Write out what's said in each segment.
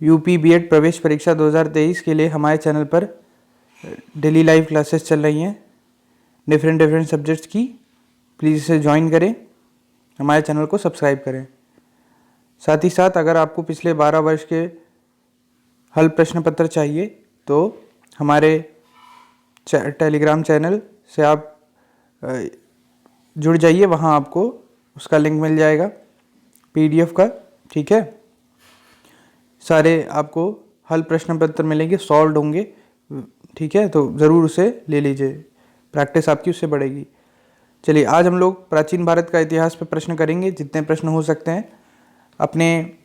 UP BEd प्रवेश परीक्षा 2023 के लिए हमारे चैनल पर डेली लाइव क्लासेस चल रही हैं डिफरेंट सब्जेक्ट्स की। प्लीज़ इसे ज्वाइन करें, हमारे चैनल को सब्सक्राइब करें। साथ ही साथ अगर आपको पिछले 12 वर्ष के हल प्रश्न पत्र चाहिए तो हमारे टेलीग्राम चैनल से आप जुड़ जाइए, वहाँ आपको उसका लिंक मिल जाएगा PDF का। ठीक है, सारे आपको हल प्रश्न पत्र मिलेंगे, सॉल्व होंगे। ठीक है, तो ज़रूर उसे ले लीजिए, प्रैक्टिस आपकी उससे बढ़ेगी। चलिए, आज हम लोग प्राचीन भारत का इतिहास पर प्रश्न करेंगे, जितने प्रश्न हो सकते हैं। अपने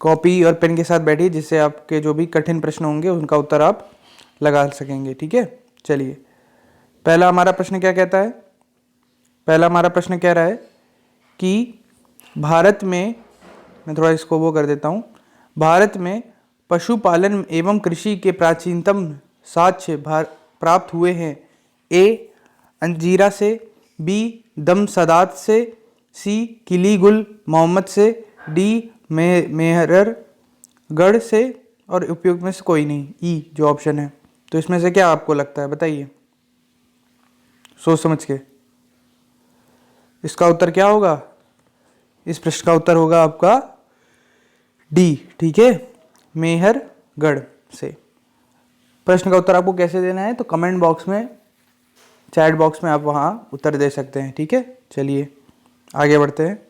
कॉपी और पेन के साथ बैठिए, जिससे आपके जो भी कठिन प्रश्न होंगे उनका उत्तर आप लगा सकेंगे। ठीक है, चलिए, पहला हमारा प्रश्न क्या कहता है? पहला हमारा प्रश्न कह रहा है कि भारत में, मैं थोड़ा इसको वो कर देता हूँ, भारत में पशुपालन एवं कृषि के प्राचीनतम साक्ष्य प्राप्त हुए हैं। A. अंजीरा से, B. दमसदात से, C. किलीगुल मोहम्मद से, D. मेहरगढ़ से, और उपयुक्त में से कोई नहीं, E जो ऑप्शन है। तो इसमें से क्या आपको लगता है, बताइए सोच समझ के। इसका उत्तर क्या होगा? इस प्रश्न का उत्तर होगा आपका D। ठीक है, मेहरगढ़ से। प्रश्न का उत्तर आपको कैसे देना है तो कमेंट बॉक्स में, चैट बॉक्स में आप वहाँ उत्तर दे सकते हैं। ठीक है, चलिए आगे बढ़ते हैं।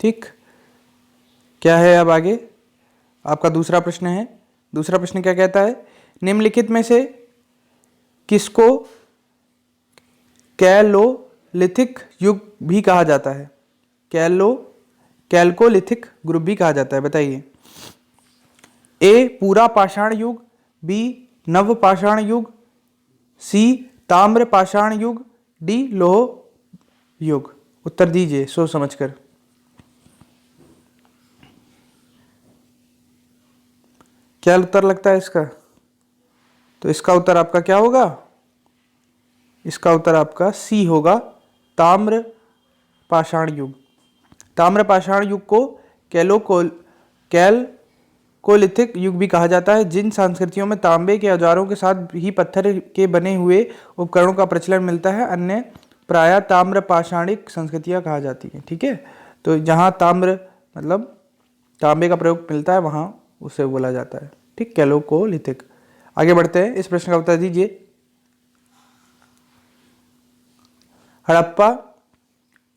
ठीक, क्या है अब आगे? आपका दूसरा प्रश्न है। दूसरा प्रश्न क्या कहता है? निम्नलिखित में से किसको कैलोलिथिक युग भी कहा जाता है? कैल्कोलिथिक ग्रुप भी कहा जाता है, बताइए। A. पूरा पाषाण युग, B. नव पाषाण युग, C. ताम्र पाषाण युग, D. लोह युग। उत्तर दीजिए सोच समझकर। क्या उत्तर लगता है इसका? तो इसका उत्तर आपका क्या होगा? इसका उत्तर आपका C होगा, ताम्र पाषाण युग। ताम्र पाषाण युग को कैल्कोलिथिक युग भी कहा जाता है। जिन संस्कृतियों में तांबे के औजारों के साथ ही पत्थर के बने हुए उपकरणों का प्रचलन मिलता है, अन्य प्रायः ताम्र पाषाणिक संस्कृतियां कहा जाती हैं। ठीक है, तो जहाँ ताम्र मतलब तांबे का प्रयोग मिलता है वहाँ उसे बोला जाता है। ठीक, कैल्कोलिथिक। आगे बढ़ते हैं, इस प्रश्न का उत्तर दीजिए। हड़प्पा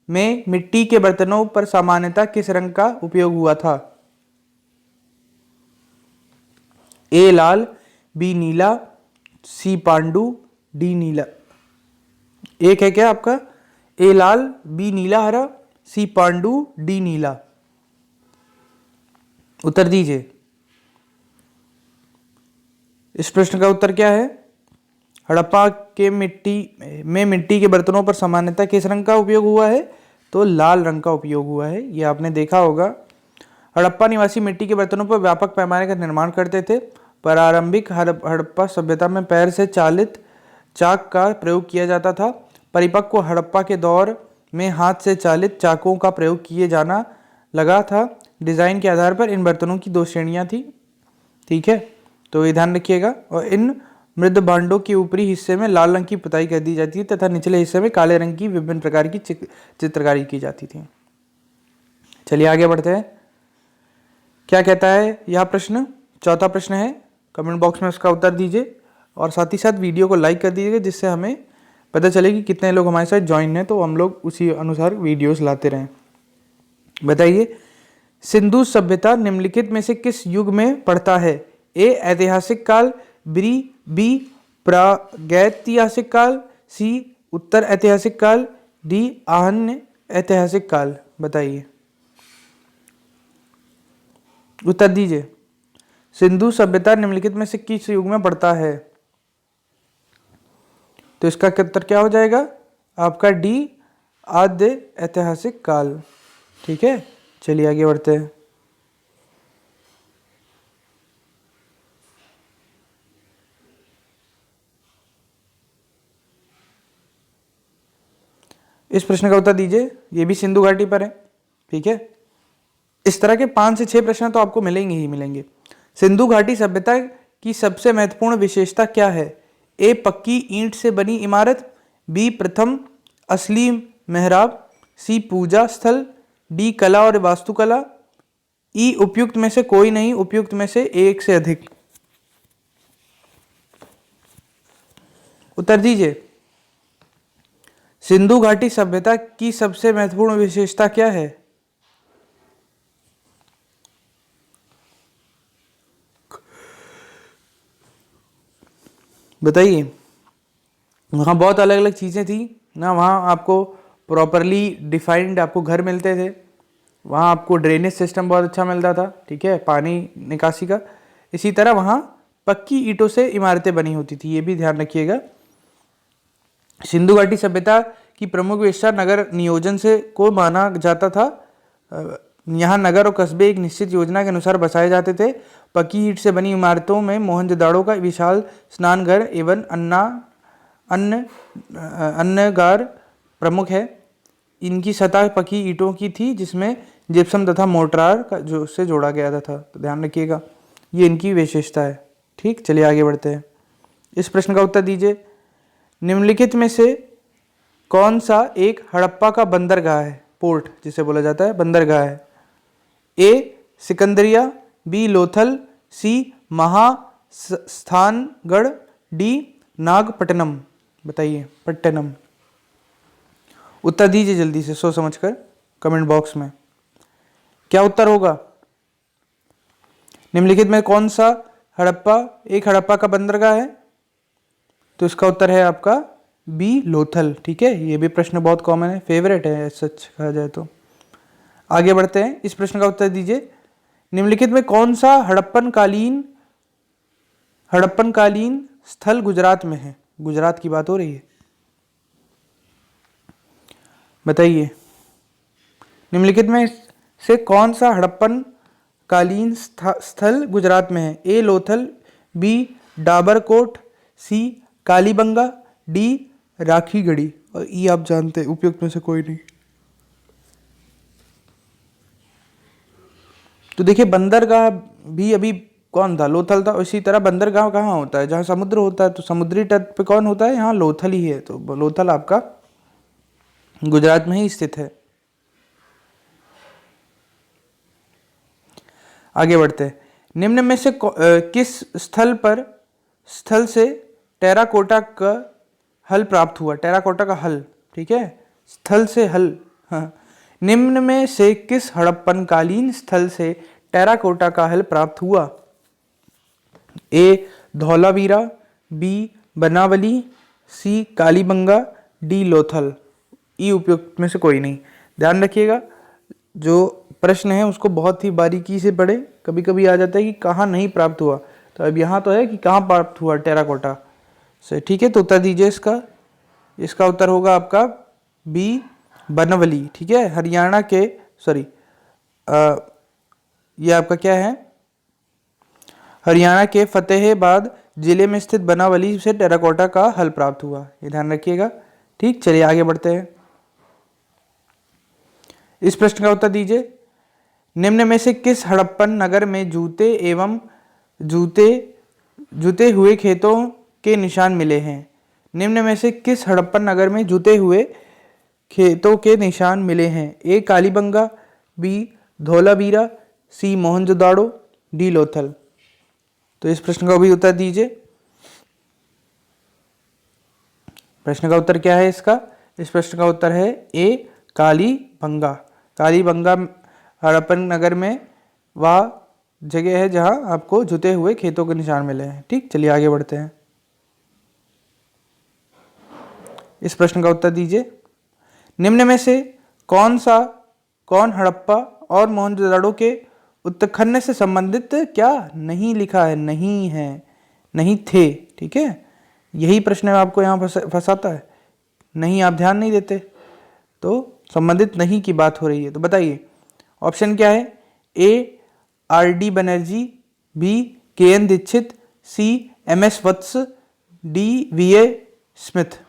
में मिट्टी के बर्तनों पर सामान्यतः किस रंग का उपयोग हुआ था? A. Lal, B. Neela, C. Pandu, D. नीला। एक है क्या आपका? A. Lal, B. नीला हरा, C. पांडु, D. नीला। उत्तर दीजिए। इस प्रश्न का उत्तर क्या है? हड़प्पा के मिट्टी के बर्तनों पर सामान्यतः किस रंग का उपयोग हुआ है? तो लाल रंग का उपयोग हुआ है। ये आपने देखा होगा। हड़प्पा निवासी मिट्टी के बर्तनों पर व्यापक पैमाने का निर्माण करते थे। प्रारंभिक हड़प्पा सभ्यता में पैर से चालित चाक का प्रयोग किया जाता था। परिपक्व हड़प्पा के दौर में हाथ से चालित चाकों का प्रयोग किए जाना लगा था। डिजाइन के आधार पर इन बर्तनों की 2 श्रेणियां थी। ठीक है, तो ये ध्यान रखिएगा। और इन मृद भांडों के ऊपरी हिस्से में लाल रंग की पुताई कर दी जाती है तथा निचले हिस्से में काले रंग की विभिन्न प्रकार की चित्रकारी की जाती थी। चलिए आगे बढ़ते हैं। क्या कहता है यह प्रश्न? चौथा प्रश्न है, कमेंट बॉक्स में उसका उत्तर दीजिए और साथ ही साथ वीडियो को लाइक कर दीजिएगा, जिससे हमें पता चले कि कितने लोग हमारे साथ ज्वाइन हैं, तो हम लोग उसी अनुसार वीडियोस लाते रहें। बताइए, सिंधु सभ्यता निम्नलिखित में से किस युग में पड़ता है? A. ऐतिहासिक काल, B. प्रागैतिहासिक काल, C. उत्तर ऐतिहासिक काल, D. आहन्य ऐतिहासिक काल। बताइए, उत्तर दीजिए। सिंधु सभ्यता निम्नलिखित में से किस युग में पड़ता है? तो इसका उत्तर क्या हो जाएगा आपका? D. आद्य ऐतिहासिक काल। ठीक है, चलिए आगे बढ़ते हैं। इस प्रश्न का उत्तर दीजिए। ये भी सिंधु घाटी पर है। ठीक है, इस तरह के 5 से 6 प्रश्न तो आपको मिलेंगे ही मिलेंगे। सिंधु घाटी सभ्यता की सबसे महत्वपूर्ण विशेषता क्या है? ए पक्की ईंट से बनी इमारत, बी प्रथम असली मेहराब, सी पूजा स्थल, डी कला और वास्तुकला, ई उपयुक्त में से कोई नहीं, उपयुक्त में से एक से अधिक। उत्तर दीजिए। सिंधु घाटी सभ्यता की सबसे महत्वपूर्ण विशेषता क्या है? बताइए। वहाँ बहुत अलग अलग चीज़ें थी ना, वहाँ आपको प्रॉपरली डिफाइंड आपको घर मिलते थे, वहाँ आपको ड्रेनेज सिस्टम बहुत अच्छा मिलता था, ठीक है, पानी निकासी का। इसी तरह वहाँ पक्की ईंटों से इमारतें बनी होती थी, ये भी ध्यान रखिएगा। सिंधु घाटी सभ्यता की प्रमुख विशेषता नगर नियोजन से को माना जाता था। यहाँ नगर और कस्बे एक निश्चित योजना के अनुसार बसाए जाते थे। पक्की ईंट से बनी इमारतों में मोहनजोदाड़ो का विशाल स्नानघर एवं अन्नगार प्रमुख है। इनकी सतह पक्की ईंटों की थी जिसमें जिप्सम तथा मोर्टार का से जोड़ा गया था। तो ध्यान रखिएगा, ये इनकी विशेषता है। ठीक, चलिए आगे बढ़ते हैं। इस प्रश्न का उत्तर दीजिए। निम्नलिखित में से कौन सा एक हड़प्पा का बंदरगाह है? पोर्ट जिसे बोला जाता है, बंदरगाह है। ए सिकंदरिया, बी लोथल, सी महास्थानगढ़, डी नागपट्टनम। बताइए, पट्टनम। उत्तर दीजिए जल्दी से, सोच समझकर कमेंट बॉक्स में। क्या उत्तर होगा? निम्नलिखित में कौन सा एक हड़प्पा का बंदरगाह है? तो इसका उत्तर है आपका बी लोथल। ठीक है, ये भी प्रश्न बहुत कॉमन है, फेवरेट है सच कहा जाए तो। आगे बढ़ते हैं। इस प्रश्न का उत्तर दीजिए। निम्नलिखित में कौन सा हड़प्पन कालीन स्थल गुजरात में है? गुजरात की बात हो रही है, बताइए। निम्नलिखित में से कौन सा हड़प्पन कालीन स्थल गुजरात में है? ए लोथल, बी डाबरकोट, सी कालीबंगा, डी राखीगढ़ी, और ई आप जानते हैं, उपयुक्त में से कोई नहीं। तो देखिए, बंदरगाह भी अभी कौन था? लोथल था। इसी तरह बंदरगाह कहाँ होता है? जहाँ समुद्र होता है। तो समुद्री तट पे कौन होता है? यहाँ लोथल ही है। तो लोथल आपका गुजरात में ही स्थित है। आगे बढ़ते हैं। निम्न में से किस स्थल से टेराकोटा का हल प्राप्त हुआ? टेराकोटा का हल, ठीक है, स्थल से हल। हाँ। निम्न में से किस हड़प्पन कालीन स्थल से टेराकोटा का हल प्राप्त हुआ? ए धौलावीरा, बी बनावली, सी कालीबंगा, डी लोथल। ई उपयुक्त में से कोई नहीं। ध्यान रखिएगा, जो प्रश्न है उसको बहुत ही बारीकी से पढ़े। कभी कभी आ जाता है कि कहाँ नहीं प्राप्त हुआ, तो अब यहाँ तो है कि कहाँ प्राप्त हुआ टेराकोटा से। ठीक है, तो उत्तर दीजिए इसका उत्तर होगा आपका बी बनवली। ठीक है, हरियाणा के ये आपका क्या है? हरियाणा के फतेहाबाद जिले में स्थित बनावली से टेराकोटा का हल प्राप्त हुआ, ये ध्यान रखिएगा। ठीक, चलिए आगे बढ़ते हैं। इस प्रश्न का उत्तर दीजिए। निम्न में से किस हड़प्पन नगर में जूते हुए खेतों के निशान मिले हैं? निम्न में से किस हड़प्पन नगर में जूते हुए खेतों के निशान मिले हैं? ए कालीबंगा, बी धौलावीरा, सी मोहनजोदाड़ो, डी लोथल। तो इस प्रश्न का भी उत्तर दीजिए। प्रश्न का उत्तर क्या है इसका? इस प्रश्न का उत्तर है ए कालीबंगा। कालीबंगा हड़प्पन नगर में वह जगह है जहां आपको जुते हुए खेतों के निशान मिले हैं। ठीक, चलिए आगे बढ़ते हैं। इस प्रश्न का उत्तर दीजिए। निम्न में से कौन हड़प्पा और मोहनजोदाड़ो के उत्खनन से संबंधित क्या नहीं लिखा है? नहीं थे। ठीक है, यही प्रश्न आपको यहाँ फंसाता है। नहीं, आप ध्यान नहीं देते, तो संबंधित नहीं की बात हो रही है। तो बताइए, ऑप्शन क्या है? A R D Banerjee, B K N Dikshit, C M S Vats, D V A Smith.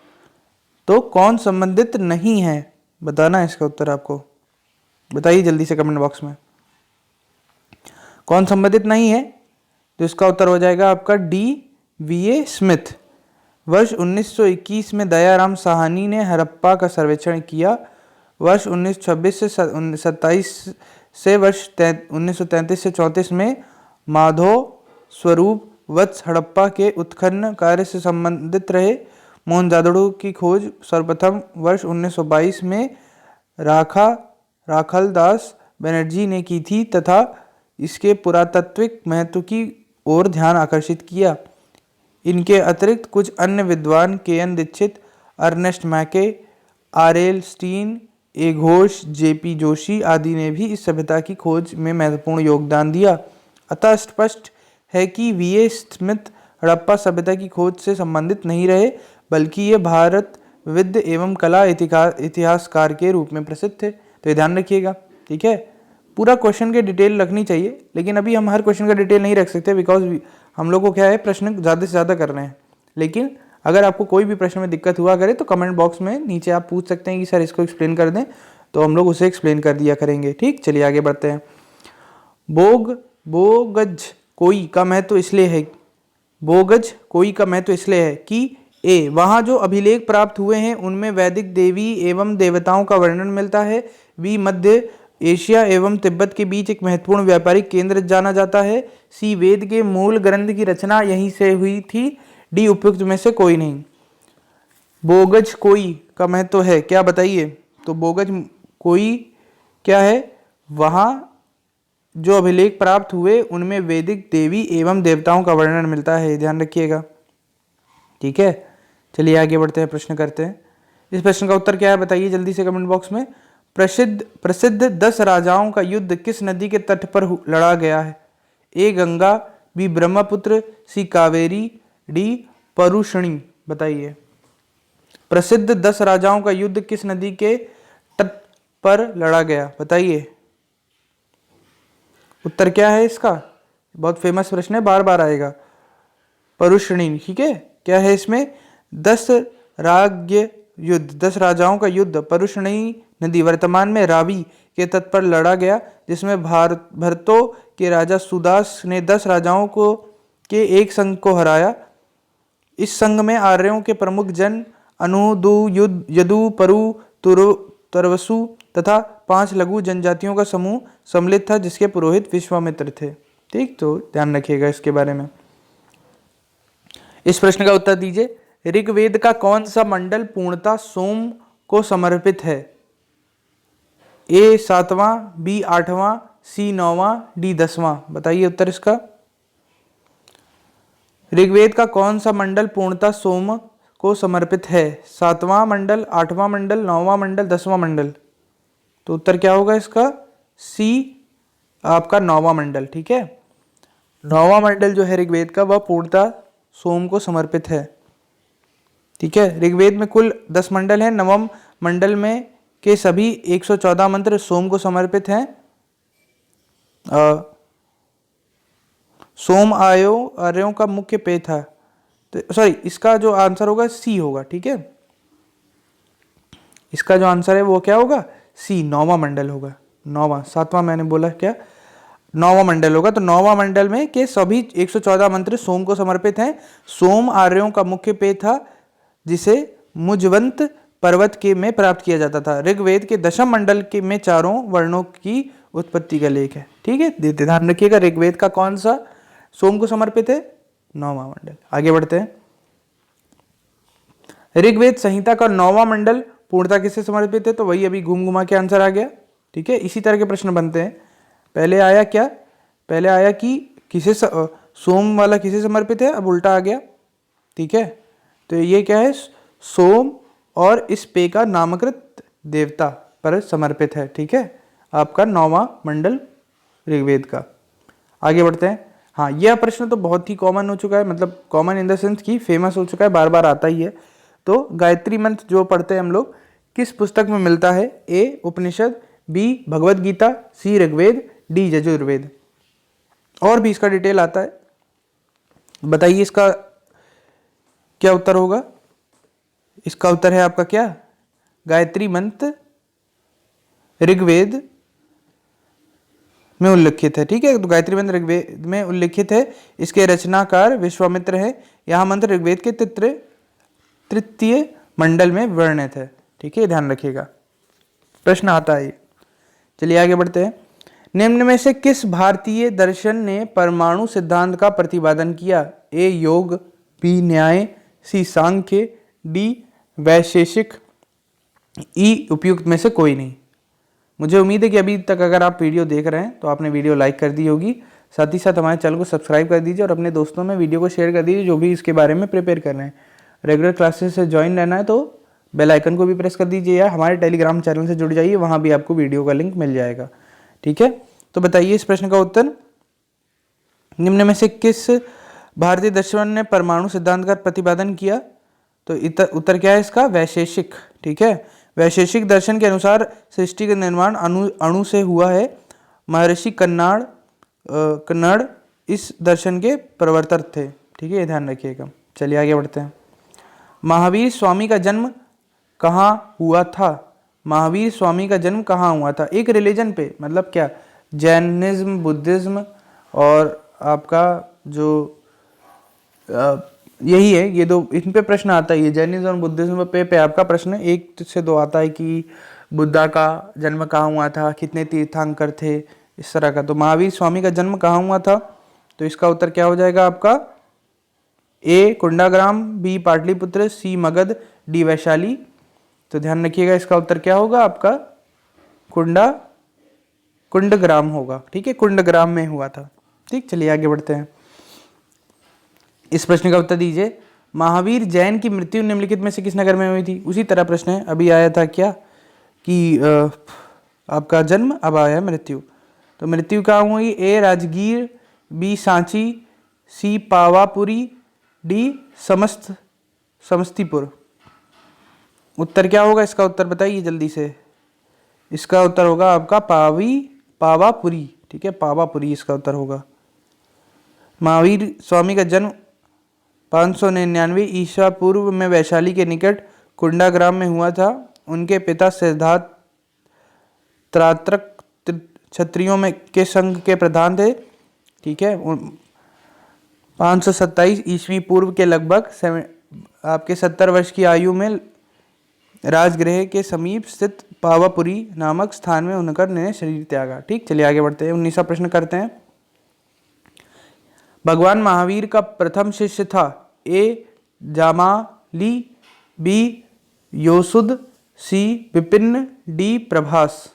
तो कौन संबंधित नहीं है? बताना है इसका उत्तर आपको। बताइए जल्दी से कमेंट बॉक्स में। कौन संबंधित नहीं है? तो इसका उत्तर हो जाएगा आपका डी, वीए स्मिथ। वर्ष 1921 में दयाराम साहनी ने हड़प्पा का सर्वेक्षण किया। वर्ष 1926 से 27 से वर्ष 1933 से 34 में माधव स्वरूप वत्स हड़प्पा के उत्खनन कार्य से संबंधित रहे। मोहनजोदड़ो की खोज सर्वप्रथम वर्ष 1922 में राखालदास बनर्जी ने की थी तथा इसके पुरातात्विक महत्व की ओर ध्यान आकर्षित किया। इनके अतिरिक्त कुछ अन्य विद्वान के.एन. दीक्षित, अर्नेस्ट मैके, आर.एल. स्टीन, ए. घोष, जे.पी. जोशी आदि ने भी इस सभ्यता की खोज में महत्वपूर्ण योगदान दिया। अतः स्पष्ट है कि वी.ए. स्मिथ हड़प्पा सभ्यता की खोज से संबंधित नहीं रहे, बल्कि ये भारत विद्य एवं कला इतिहासकार के रूप में प्रसिद्ध थे। तो ये ध्यान रखिएगा, ठीक है। पूरा क्वेश्चन के डिटेल रखनी चाहिए, लेकिन अभी हम हर क्वेश्चन का डिटेल नहीं रख सकते, बिकॉज हम लोग को क्या है, प्रश्न ज़्यादा से ज़्यादा कर रहे हैं। लेकिन अगर आपको कोई भी प्रश्न में दिक्कत हुआ करे तो कमेंट बॉक्स में नीचे आप पूछ सकते हैं कि सर इसको एक्सप्लेन कर दें, तो हम लोग उसे एक्सप्लेन कर दिया करेंगे। ठीक, चलिए आगे बढ़ते हैं। बोगज कोई का महत्व इसलिए है, बोगज कोई का महत्व इसलिए है कि ए, वहाँ जो अभिलेख प्राप्त हुए हैं उनमें वैदिक देवी एवं देवताओं का वर्णन मिलता है। बी, मध्य एशिया एवं तिब्बत के बीच एक महत्वपूर्ण व्यापारिक केंद्र जाना जाता है। सी, वेद के मूल ग्रंथ की रचना यहीं से हुई थी। डी, उपयुक्त में से कोई नहीं। बोगज कोई का महत्व है क्या, बताइए। तो बोगज कोई क्या है, वहाँ जो अभिलेख प्राप्त हुए उनमें वैदिक देवी एवं देवताओं का वर्णन मिलता है, ध्यान रखिएगा, ठीक है। चलिए आगे बढ़ते हैं, प्रश्न करते हैं। इस प्रश्न का उत्तर क्या है बताइए जल्दी से कमेंट बॉक्स में। प्रसिद्ध 10 राजाओं का युद्ध किस नदी के तट पर लड़ा गया है? ए, गंगा, बी, ब्रह्मपुत्र, सी, कावेरी, डी, परुषणी। बताइए, प्रसिद्ध 10 राजाओं का युद्ध किस नदी के तट पर लड़ा गया, बताइए। उत्तर क्या है इसका? बहुत फेमस प्रश्न है, बार बार आएगा। परुषणी, ठीक है। क्या है इसमें? 10 राज्य युद्ध, 10 राजाओं का युद्ध परुषणी नदी वर्तमान में रावी के तट पर लड़ा गया, जिसमें भरतों के राजा सुदास ने 10 राजाओं को के एक संघ को हराया। इस संघ में आर्यों के प्रमुख जन अनु, दु, युद, यदु, परु, तरवसु तथा 5 लघु जनजातियों का समूह सम्मिलित था, जिसके पुरोहित विश्वामित्र थे। ठीक, तो ध्यान रखिएगा इसके बारे में। इस प्रश्न का उत्तर दीजिए। ऋग्वेद का कौन सा मंडल पूर्णतः सोम को समर्पित है? ए, 7वां, बी, 8वां, सी, 9वां, डी, 10वां। बताइए उत्तर इसका। ऋग्वेद का कौन सा मंडल पूर्णतः सोम को समर्पित है? 7वां मंडल, 8वां मंडल, 9वां मंडल, 10वां मंडल। तो उत्तर क्या होगा इसका? सी, आपका 9वां मंडल, ठीक है। 9वां मंडल जो है ऋग्वेद का, वह पूर्णतः सोम को समर्पित है, ठीक है। ऋग्वेद में कुल 10 मंडल हैं। 9वें मंडल में के सभी 114 मंत्र सोम को समर्पित हैं। सोम आर्यों का मुख्य पेय था। तो सॉरी, इसका जो आंसर होगा सी होगा, ठीक है। इसका जो आंसर है वो क्या होगा? सी, 9वां मंडल होगा। 9वां, 7वां मैंने बोला क्या? 9वां मंडल होगा। तो 9वां मंडल में के सभी 114 मंत्र सोम को समर्पित हैं। सोम आर्यों का मुख्य पेय था, जिसे मुजवंत पर्वत के में प्राप्त किया जाता था। ऋग्वेद के 10वें मंडल के में 4 वर्णों की उत्पत्ति का लेख है, ठीक है। ध्यान रखिएगा, ऋग्वेद का कौन सा सोम को समर्पित है? 9वां मंडल। आगे बढ़ते हैं। ऋग्वेद संहिता का 9वां मंडल पूर्णता किससे समर्पित है? तो वही अभी घूम घुमा के आंसर आ गया, ठीक है। इसी तरह के प्रश्न बनते हैं। पहले आया क्या? पहले आया कि किसे सोम वाला किसे समर्पित है, अब उल्टा आ गया, ठीक है। तो ये क्या है? सोम और इस पेय का नामकृत देवता पर समर्पित है, ठीक है। आपका 9वां मंडल ऋग्वेद का। आगे बढ़ते हैं। हाँ, यह प्रश्न तो बहुत ही कॉमन हो चुका है, मतलब कॉमन इन द सेंस कि फेमस हो चुका है, बार बार आता ही है। तो गायत्री मंत्र जो पढ़ते हैं हम लोग, किस पुस्तक में मिलता है? ए, उपनिषद, बी, भगवद गीता, सी, ऋग्वेद, डी, यजुर्वेद। और भी इसका डिटेल आता है, बताइए इसका क्या उत्तर होगा? इसका उत्तर है आपका क्या? गायत्री मंत्र ऋग्वेद में उल्लिखित है। ठीक है, तो गायत्री मंत्र ऋग्वेद में उल्लिखित है, इसके रचनाकार विश्वामित्र है। यह मंत्र ऋग्वेद के तृतीय मंडल में वर्णित है। ठीक है, ध्यान रखिएगा, प्रश्न आता है। चलिए आगे बढ़ते हैं। निम्न में से किस भारतीय दर्शन ने परमाणु सिद्धांत का प्रतिपादन किया? ए योग, बी न्याय, सी सांख्य, डी वैशेषिक, ई उपयुक्त में से कोई नहीं। मुझे उम्मीद है कि अभी तक अगर आप वीडियो देख रहे हैं तो आपने वीडियो लाइक कर दी होगी, साथ ही साथ हमारे चैनल को सब्सक्राइब कर दीजिए और अपने दोस्तों में वीडियो को शेयर कर दीजिए जो भी इसके बारे में प्रिपेयर कर रहे हैं। रेगुलर क्लासेस से ज्वाइन रहना है तो बेल आइकन को भी प्रेस कर दीजिए या हमारे टेलीग्राम चैनल से जुड़ जाइए, वहाँ भी आपको वीडियो का लिंक मिल जाएगा। ठीक है, तो बताइए इस प्रश्न का उत्तर। निम्न में से किस भारतीय दर्शन ने परमाणु सिद्धांत का प्रतिपादन किया? तो उत्तर क्या है इसका? वैशेषिक। ठीक है, वैशेषिक दर्शन के अनुसार सृष्टि का निर्माण अणु से हुआ है। महर्षि कन्नड़ इस दर्शन के प्रवर्तक थे। ठीक है, ये ध्यान रखिएगा। चलिए आगे बढ़ते हैं। महावीर स्वामी का जन्म कहाँ हुआ था? महावीर स्वामी का जन्म कहाँ हुआ था? एक रिलीजन पे, मतलब क्या, जैनिज्म, बुद्धिज्म और आपका जो यही है, ये दो, इन पे प्रश्न आता है। जैनिज्म और बुद्धिज्म पे आपका प्रश्न 1 से 2 आता है कि बुद्धा का जन्म कहाँ हुआ था, कितने तीर्थंकर थे, इस तरह का। तो महावीर स्वामी का जन्म कहाँ हुआ था? तो इसका उत्तर क्या हो जाएगा आपका? ए कुंडाग्राम, बी पाटलिपुत्र, सी मगध, डी वैशाली। तो ध्यान रखिएगा, इसका उत्तर क्या होगा आपका? कुंडग्राम होगा। ठीक है, कुंडग्राम में हुआ था। ठीक, चलिए आगे बढ़ते हैं। इस प्रश्न का उत्तर दीजिए। महावीर जैन की मृत्यु निम्नलिखित में से किस नगर में हुई थी? उसी तरह प्रश्न है, अभी आया था क्या कि आपका जन्म, अब आया मृत्यु। तो मृत्यु कहाँ हुई? ए राजगीर, बी सांची, सी पावापुरी, डी समस्तीपुर। उत्तर क्या होगा इसका? उत्तर बताइए जल्दी से। इसका उत्तर होगा आपका पावापुरी। ठीक है, पावापुरी इसका उत्तर होगा। महावीर स्वामी का जन्म 599 ईसा पूर्व में वैशाली के निकट कुंडाग्राम में हुआ था। उनके पिता सिद्धार्थ त्रात्रक क्षत्रियों में के संघ के प्रधान थे। ठीक है, 527 ईस्वी पूर्व के लगभग आपके 70 वर्ष की आयु में राजगृह के समीप स्थित पावापुरी नामक स्थान में उन्होंने शरीर त्यागा। ठीक, चलिए आगे बढ़ते हैं। 19वां प्रश्न करते हैं। भगवान महावीर का प्रथम शिष्य था? ए जामाली, बी योसुद, सी विपिन, डी प्रभास।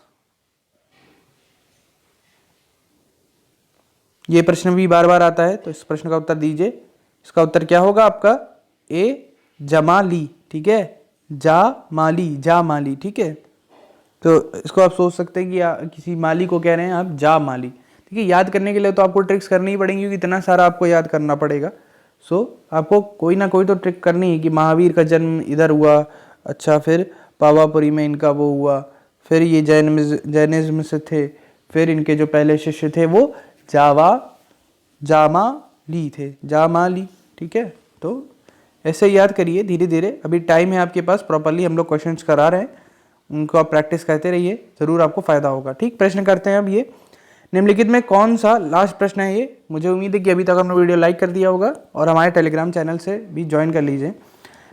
ये प्रश्न भी बार बार आता है, तो इस प्रश्न का उत्तर दीजिए। इसका उत्तर क्या होगा आपका? ए जमाली। ठीक है, जामाली। ठीक है, तो इसको आप सोच सकते हैं कि किसी माली को कह रहे हैं आप जामाली। ठीक है, याद करने के लिए तो आपको ट्रिक्स करनी ही पड़ेंगी क्योंकि इतना सारा आपको याद करना पड़ेगा। आपको कोई ना कोई तो ट्रिक करनी है कि महावीर का जन्म इधर हुआ, अच्छा फिर पावापुरी में इनका वो हुआ, फिर ये जैनिज्म से थे, फिर इनके जो पहले शिष्य थे वो जामाली थे, जामाली। ठीक है, तो ऐसे याद करिए धीरे धीरे। अभी टाइम है आपके पास, प्रॉपरली हम लोग क्वेश्चंस करा रहे हैं, उनको आप प्रैक्टिस करते रहिए, जरूर आपको फायदा होगा। ठीक, प्रश्न करते हैं अब। ये निम्नलिखित में कौन सा, लास्ट प्रश्न है ये। मुझे उम्मीद है कि अभी तक आपने वीडियो लाइक कर दिया होगा और हमारे टेलीग्राम चैनल से भी ज्वाइन कर लीजिए।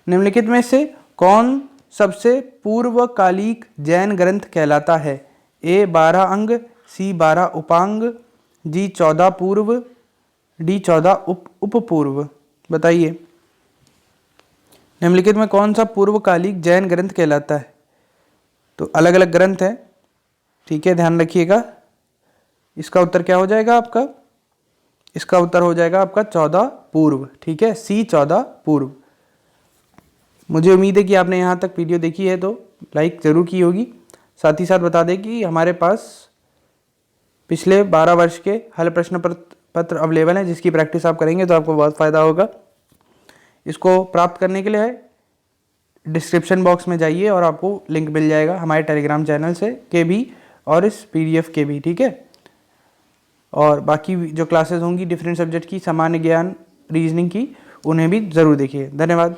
निम्नलिखित में से कौन सबसे पूर्वकालिक जैन ग्रंथ कहलाता है? ए 12 अंग, सी 12 उपांग, जी 14 पूर्व, डी 14 उपपूर्व। बताइए निम्नलिखित में कौन सा पूर्वकालिक जैन ग्रंथ कहलाता है? तो अलग अलग ग्रंथ है। ठीक है, ध्यान रखिएगा। इसका उत्तर क्या हो जाएगा आपका? इसका उत्तर हो जाएगा आपका 14 पूर्व। ठीक है, सी 14 पूर्व। मुझे उम्मीद है कि आपने यहाँ तक वीडियो देखी है तो लाइक ज़रूर की होगी। साथ ही साथ बता दें कि हमारे पास पिछले 12 वर्ष के हल प्रश्न पत्र अवेलेबल हैं, जिसकी प्रैक्टिस आप करेंगे तो आपको बहुत फ़ायदा होगा। इसको प्राप्त करने के लिए डिस्क्रिप्शन बॉक्स में जाइए और आपको लिंक मिल जाएगा हमारे टेलीग्राम चैनल से के भी और इस PDF के भी। ठीक है, और बाकी जो क्लासेस होंगी डिफरेंट सब्जेक्ट की, सामान्य ज्ञान, रीजनिंग की, उन्हें भी ज़रूर देखिए। धन्यवाद।